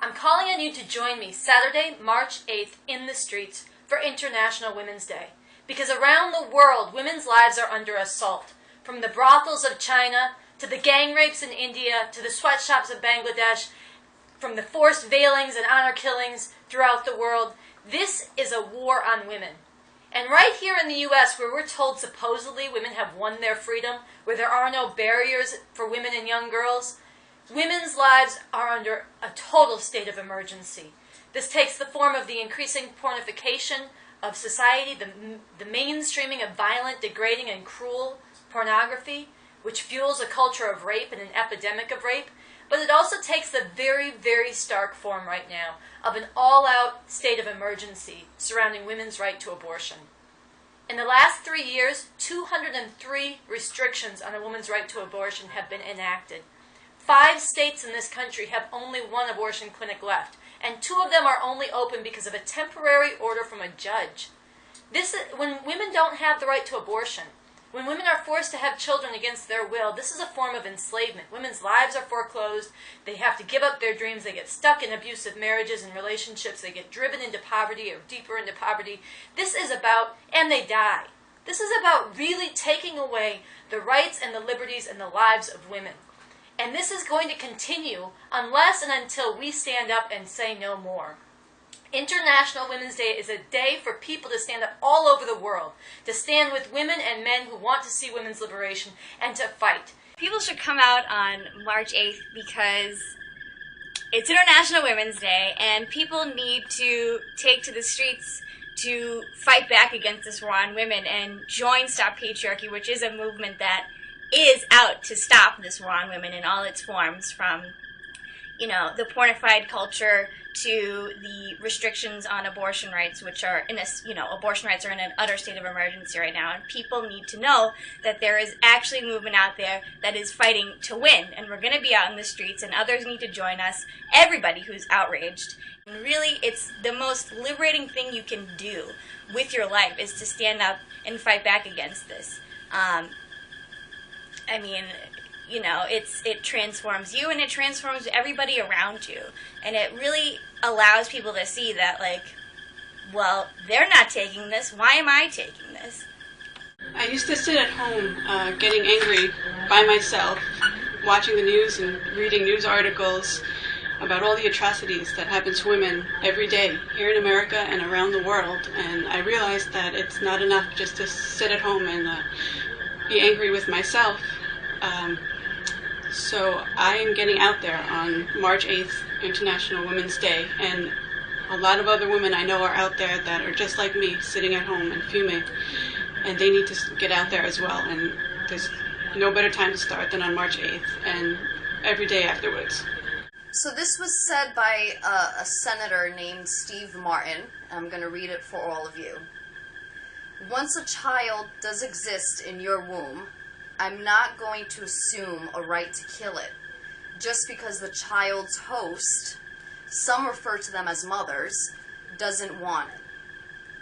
I'm calling on you to join me Saturday, March 8th in the streets for International Women's Day. Because around the world, women's lives are under assault. From the brothels of China, to the gang rapes in India, to the sweatshops of Bangladesh, from the forced veilings and honor killings throughout the world, this is a war on women. And right here in the U.S., where we're told supposedly women have won their freedom, where there are no barriers for women and young girls, women's lives are under a total state of emergency. This takes the form of the increasing pornification of society, the mainstreaming of violent, degrading, and cruel pornography, which fuels a culture of rape and an epidemic of rape. But it also takes the very, very stark form right now of an all-out state of emergency surrounding women's right to abortion. In the last 3 years, 203 restrictions on a woman's right to abortion have been enacted. 5 states in this country have only 1 abortion clinic left, and 2 of them are only open because of a temporary order from a judge. When women don't have the right to abortion, when women are forced to have children against their will, this is a form of enslavement. Women's lives are foreclosed. They have to give up their dreams. They get stuck in abusive marriages and relationships. They get driven into poverty or deeper into poverty. This is about, and they die. This is about really taking away the rights and the liberties and the lives of women. And this is going to continue unless and until we stand up and say no more. International Women's Day is a day for people to stand up all over the world, to stand with women and men who want to see women's liberation, and to fight. People should come out on March 8th because it's International Women's Day, and people need to take to the streets to fight back against this war on women and join Stop Patriarchy, which is a movement that is out to stop this war on women in all its forms, from the pornified culture to the restrictions on abortion rights, which are abortion rights are in an utter state of emergency right now. And people need to know that there is actually a movement out there that is fighting to win. And we're going to be out in the streets, and others need to join us, everybody who's outraged. And really, it's the most liberating thing you can do with your life is to stand up and fight back against this. It transforms you and it transforms everybody around you. And it really allows people to see that, they're not taking this. Why am I taking this? I used to sit at home getting angry by myself, watching the news and reading news articles about all the atrocities that happen to women every day here in America and around the world. And I realized that it's not enough just to sit at home and be angry with myself. So I am getting out there on March 8th, International Women's Day, and a lot of other women I know are out there that are just like me, sitting at home and fuming, and they need to get out there as well, and there's no better time to start than on March 8th, and every day afterwards. So this was said by a senator named Steve Martin. I'm going to read it for all of you. Once a child does exist in your womb, I'm not going to assume a right to kill it just because the child's host, some refer to them as mothers, doesn't want it.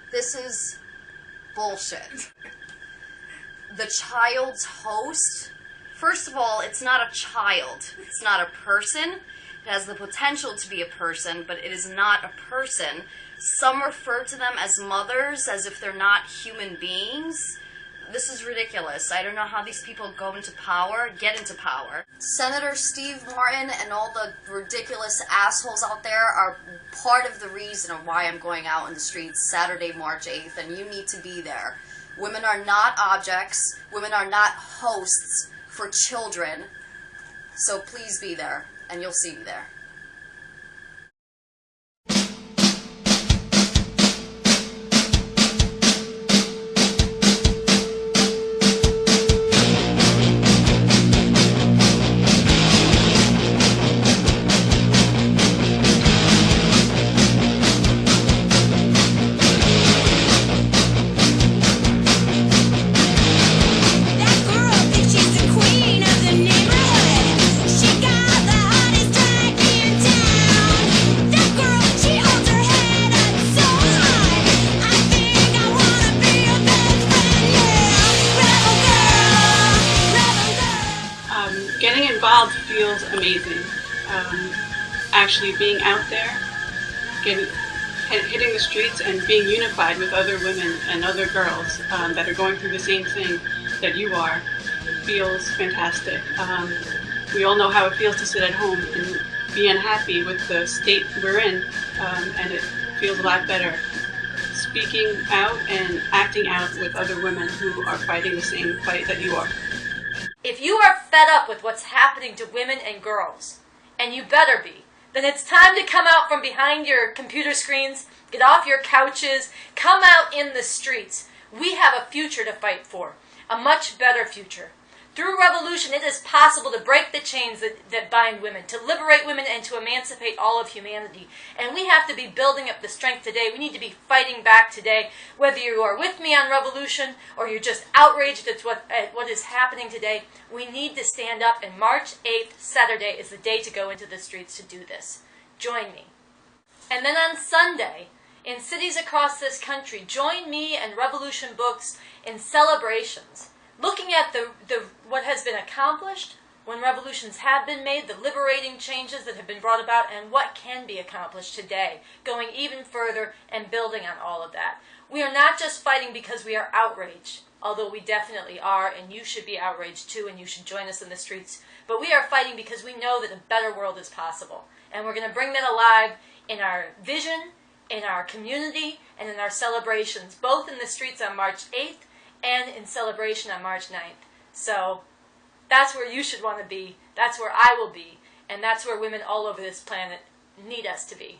This is bullshit. The child's host, first of all, it's not a child. It's not a person. It has the potential to be a person, but it is not a person. Some refer to them as mothers as if they're not human beings. This is ridiculous. I don't know how these people get into power. Senator Steve Martin and all the ridiculous assholes out there are part of the reason of why I'm going out in the streets Saturday, March 8th, and you need to be there. Women are not objects. Women are not hosts for children. So please be there, and you'll see me there. Getting involved feels amazing. actually being out there, hitting the streets and being unified with other women and other girls that are going through the same thing that you are feels fantastic. We all know how it feels to sit at home and be unhappy with the state we're in, and it feels a lot better speaking out and acting out with other women who are fighting the same fight that you are. If you are fed up with what's happening to women and girls, and you better be, then it's time to come out from behind your computer screens, get off your couches, come out in the streets. We have a future to fight for, a much better future. Through revolution, it is possible to break the chains that bind women, to liberate women, and to emancipate all of humanity. And we have to be building up the strength today. We need to be fighting back today. Whether you are with me on revolution or you're just outraged at what is happening today, we need to stand up. And March 8th, Saturday, is the day to go into the streets to do this. Join me. And then on Sunday, in cities across this country, join me and Revolution Books in celebrations, looking at what has been accomplished when revolutions have been made, the liberating changes that have been brought about, and what can be accomplished today, going even further and building on all of that. We are not just fighting because we are outraged, although we definitely are, and you should be outraged too, and you should join us in the streets. But we are fighting because we know that a better world is possible. And we're going to bring that alive in our vision, in our community, and in our celebrations, both in the streets on March 8th and in celebration on March 9th. So that's where you should want to be, that's where I will be, and that's where women all over this planet need us to be.